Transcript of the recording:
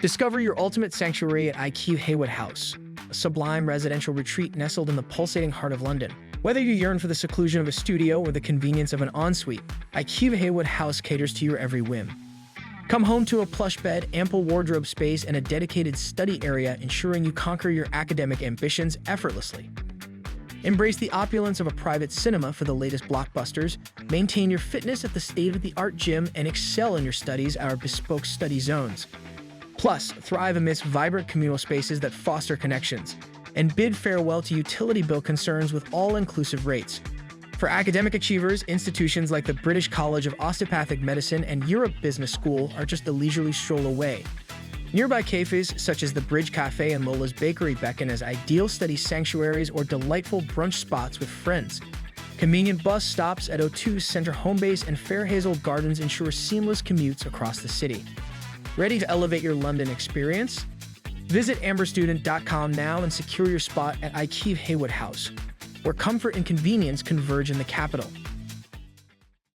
Discover your ultimate sanctuary at Haywood House, a sublime residential retreat nestled in the pulsating heart of London. Whether you yearn for the seclusion of a studio or the convenience of an ensuite, Haywood House caters to your every whim. Come home to a plush bed, ample wardrobe space, and a dedicated study area, ensuring you conquer your academic ambitions effortlessly. Embrace the opulence of a private cinema for the latest blockbusters, maintain your fitness at the state-of-the-art gym, and excel in your studies at our bespoke study zones. Plus, thrive amidst vibrant communal spaces that foster connections, and bid farewell to utility bill concerns with all-inclusive rates. For academic achievers, institutions like the British College of Osteopathic Medicine and Europe Business School are just a leisurely stroll away. Nearby cafes such as the Bridge Cafe and Lola's Bakery beckon as ideal study sanctuaries or delightful brunch spots with friends. Convenient bus stops at O2's Centre Homebase and Fairhazel Gardens ensure seamless commutes across the city. Ready to elevate your London experience? Visit amberstudent.com now and secure your spot at Haywood House, where comfort and convenience converge in the capital.